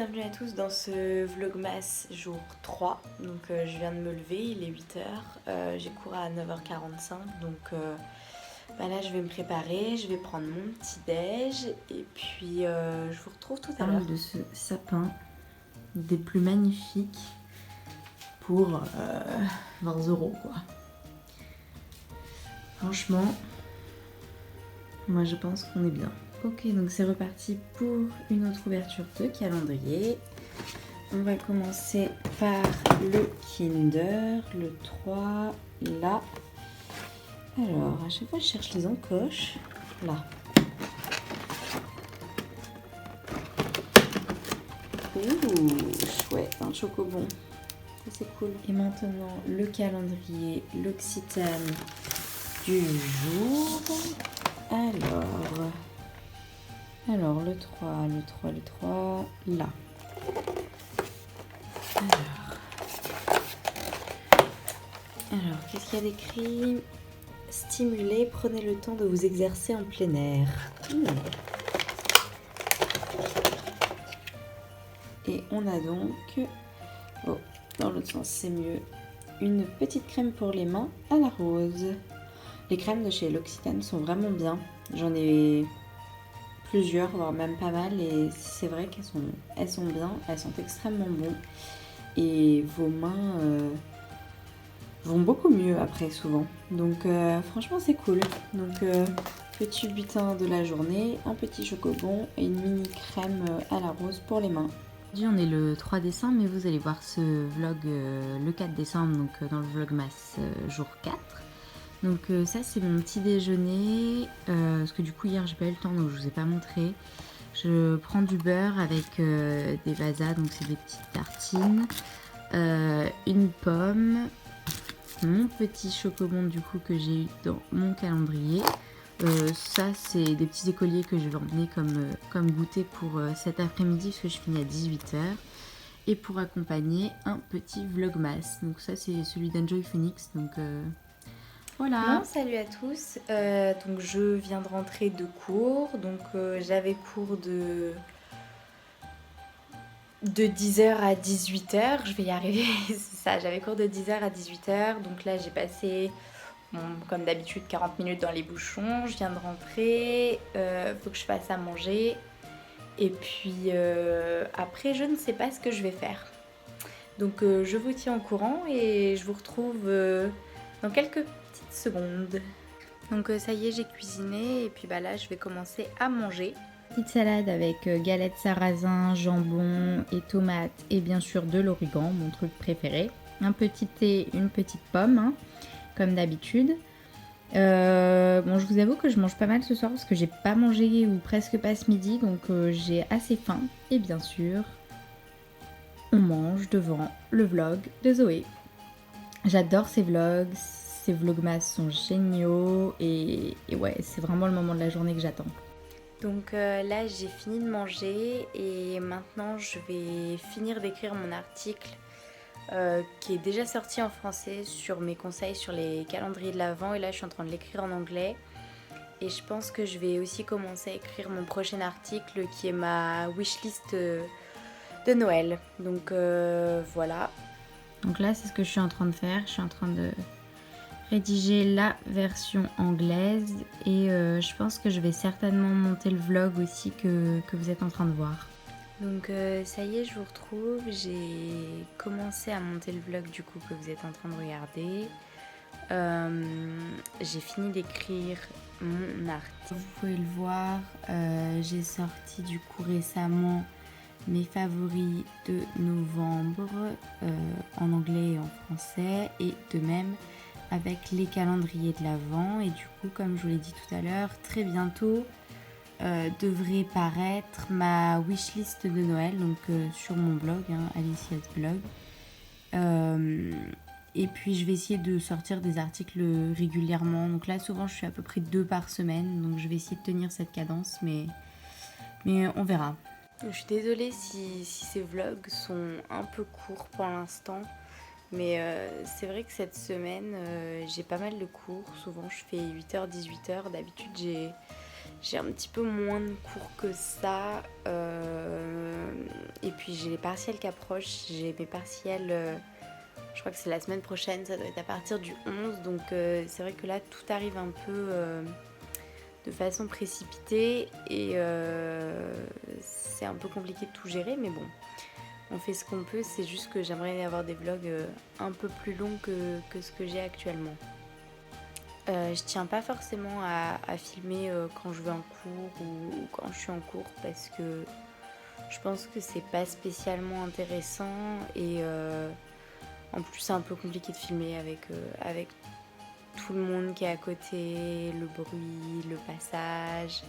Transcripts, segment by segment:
bienvenue à tous dans ce vlogmas jour 3. Donc je viens de me lever, il est 8h, j'ai cours à 9h45 donc là je vais me préparer, je vais prendre mon petit déj et puis je vous retrouve tout à l'heure. De ce sapin, des plus magnifiques pour 20 € quoi. Franchement, moi je pense qu'on est bien. Ok, donc c'est reparti pour une autre ouverture de calendrier. On va commencer par le Kinder, le 3, là. Alors, à chaque fois je cherche les encoches. Là. Ouh, chouette, un chocobon. Ça c'est cool. Et maintenant, le calendrier, l'Occitane du jour. Alors, le 3, là. Alors, qu'est-ce qu'il y a d'écrit? Stimulez, prenez le temps de vous exercer en plein air. Et on a donc, oh, dans l'autre sens c'est mieux, une petite crème pour les mains à la rose. Les crèmes de chez l'Occitane sont vraiment bien. J'en ai plusieurs, voire même pas mal, et c'est vrai qu'elles sont bien, elles sont extrêmement bonnes. Et vos mains vont beaucoup mieux après souvent. Donc franchement c'est cool. Donc petit butin de la journée, un petit chocobon et une mini crème à la rose pour les mains. Aujourd'hui on est le 3 décembre mais vous allez voir ce vlog le 4 décembre donc dans le vlogmas jour 4. Donc ça c'est mon petit déjeuner parce que du coup hier j'ai pas eu le temps donc je vous ai pas montré. Je prends du beurre avec des vasas, donc c'est des petites tartines, une pomme, mon petit chocobon du coup que j'ai eu dans mon calendrier. Ça c'est des petits écoliers que je vais emmener comme goûter pour cet après-midi parce que je finis à 18h. Et pour accompagner un petit vlogmas. Donc ça c'est celui d'Enjoy Phoenix. Donc voilà. Bon, salut à tous. Donc je viens de rentrer de cours. Donc j'avais cours de 10h à 18h. Je vais y arriver. C'est ça, j'avais cours de 10h à 18h. Donc là j'ai passé, comme d'habitude, 40 minutes dans les bouchons. Je viens de rentrer. Faut que je fasse à manger. Et puis après je ne sais pas ce que je vais faire. Donc je vous tiens au courant et je vous retrouve dans quelques petites secondes. Donc ça y est, j'ai cuisiné et puis là je vais commencer à manger. Petite salade avec galettes sarrasin, jambon et tomates et bien sûr de l'origan, mon truc préféré. Un petit thé, une petite pomme, hein, comme d'habitude. Bon, je vous avoue que je mange pas mal ce soir parce que j'ai pas mangé ou presque pas ce midi, donc j'ai assez faim. Et bien sûr, on mange devant le vlog de Zoé. J'adore ces vlogs, ces vlogmas sont géniaux et ouais, c'est vraiment le moment de la journée que j'attends. Donc là, j'ai fini de manger et maintenant je vais finir d'écrire mon article qui est déjà sorti en français sur mes conseils sur les calendriers de l'Avent et là je suis en train de l'écrire en anglais. Et je pense que je vais aussi commencer à écrire mon prochain article qui est ma wishlist de Noël. Donc voilà. Donc là c'est ce que je suis en train de faire. Je suis en train de rédiger la version anglaise et je pense que je vais certainement monter le vlog aussi que vous êtes en train de voir. Donc ça y est, je vous retrouve. J'ai commencé à monter le vlog du coup que vous êtes en train de regarder. J'ai fini d'écrire mon article. Vous pouvez le voir, j'ai sorti du coup récemment mes favoris de novembre en anglais et en français et de même avec les calendriers de l'Avent. Et du coup, comme je vous l'ai dit tout à l'heure, très bientôt devrait paraître ma wishlist de Noël, donc sur mon blog, hein, Alicia's Blog. Et puis je vais essayer de sortir des articles régulièrement. Donc là, souvent, je fais à peu près 2 par semaine. Donc je vais essayer de tenir cette cadence, mais on verra. Je suis désolée si ces vlogs sont un peu courts pour l'instant. Mais c'est vrai que cette semaine, j'ai pas mal de cours. Souvent, je fais 8h, 18h. D'habitude, J'ai un petit peu moins de cours que ça. Et puis j'ai les partiels qui approchent. J'ai mes partiels, je crois que c'est la semaine prochaine, ça doit être à partir du 11. Donc c'est vrai que là tout arrive un peu de façon précipitée. Et c'est un peu compliqué de tout gérer, mais bon. On fait ce qu'on peut, c'est juste que j'aimerais avoir des vlogs un peu plus longs que ce que j'ai actuellement. Je tiens pas forcément à filmer quand je vais en cours ou quand je suis en cours parce que je pense que c'est pas spécialement intéressant et en plus c'est un peu compliqué de filmer avec tout le monde qui est à côté, le bruit, le passage,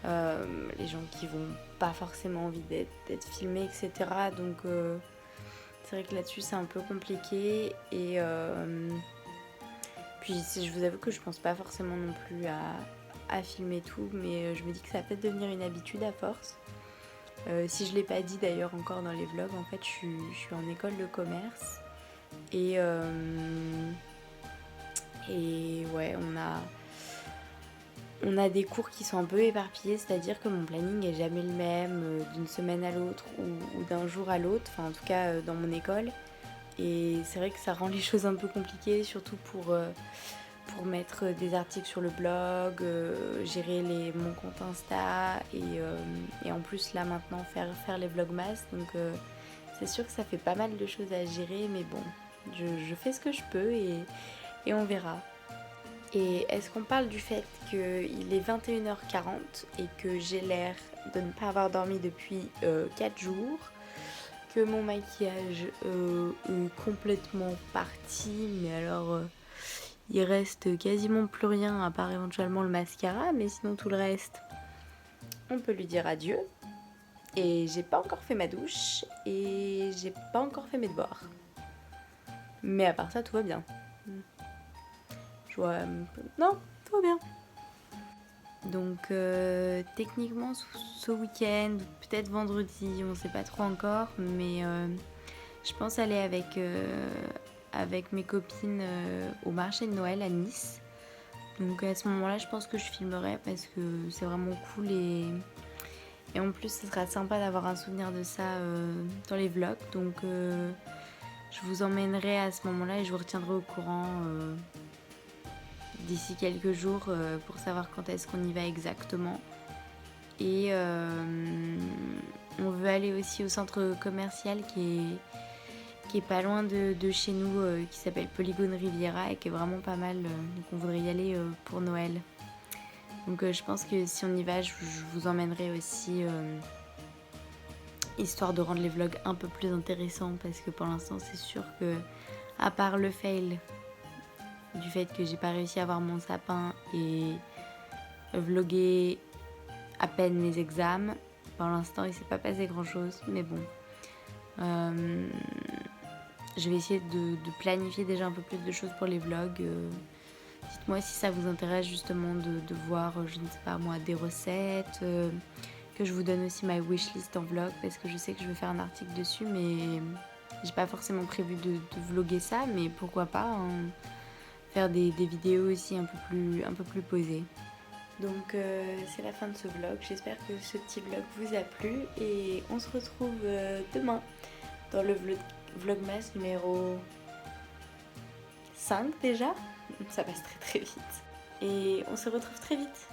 les gens qui vont pas forcément envie d'être filmés, etc. Donc c'est vrai que là-dessus c'est un peu compliqué et puis je vous avoue que je pense pas forcément non plus à filmer tout, mais je me dis que ça va peut-être devenir une habitude à force. Si je l'ai pas dit d'ailleurs encore dans les vlogs, en fait je suis en école de commerce et ouais on a des cours qui sont un peu éparpillés, c'est-à-dire que mon planning est jamais le même d'une semaine à l'autre ou d'un jour à l'autre, enfin en tout cas dans mon école. Et c'est vrai que ça rend les choses un peu compliquées, surtout pour mettre des articles sur le blog, gérer mon compte Insta et en plus là maintenant faire les vlogmas. Donc c'est sûr que ça fait pas mal de choses à gérer, mais bon, je fais ce que je peux et on verra. Et est-ce qu'on parle du fait qu'il est 21h40 et que j'ai l'air de ne pas avoir dormi depuis 4 jours, que mon maquillage est complètement parti, mais alors il reste quasiment plus rien à part éventuellement le mascara, mais sinon tout le reste, on peut lui dire adieu. Et j'ai pas encore fait ma douche et j'ai pas encore fait mes devoirs. Mais à part ça, tout va bien. Je vois... Non, tout va bien. Donc techniquement ce week-end, peut-être vendredi, on sait pas trop encore, mais je pense aller avec mes copines au marché de Noël à Nice. Donc à ce moment-là, je pense que je filmerai parce que c'est vraiment cool et en plus, ce sera sympa d'avoir un souvenir de ça dans les vlogs. Donc je vous emmènerai à ce moment-là et je vous retiendrai au courant d'ici quelques jours pour savoir quand est-ce qu'on y va exactement. Et on veut aller aussi au centre commercial qui est pas loin de chez nous, qui s'appelle Polygone Riviera et qui est vraiment pas mal. Donc on voudrait y aller pour Noël. Donc je pense que si on y va, je vous emmènerai aussi, histoire de rendre les vlogs un peu plus intéressants parce que pour l'instant c'est sûr que, à part le fail du fait que j'ai pas réussi à avoir mon sapin et vlogger à peine mes examens, pour l'instant il s'est pas passé grand chose, mais bon. Je vais essayer de planifier déjà un peu plus de choses pour les vlogs. Dites-moi si ça vous intéresse justement de voir, je ne sais pas moi, des recettes, que je vous donne aussi ma wishlist en vlog parce que je sais que je vais faire un article dessus, mais j'ai pas forcément prévu de vlogger ça, mais pourquoi pas hein, faire des vidéos aussi un peu plus posées. Donc c'est la fin de ce vlog, j'espère que ce petit vlog vous a plu et on se retrouve demain dans le vlogmas numéro 5 déjà, ça passe très très vite et on se retrouve très vite.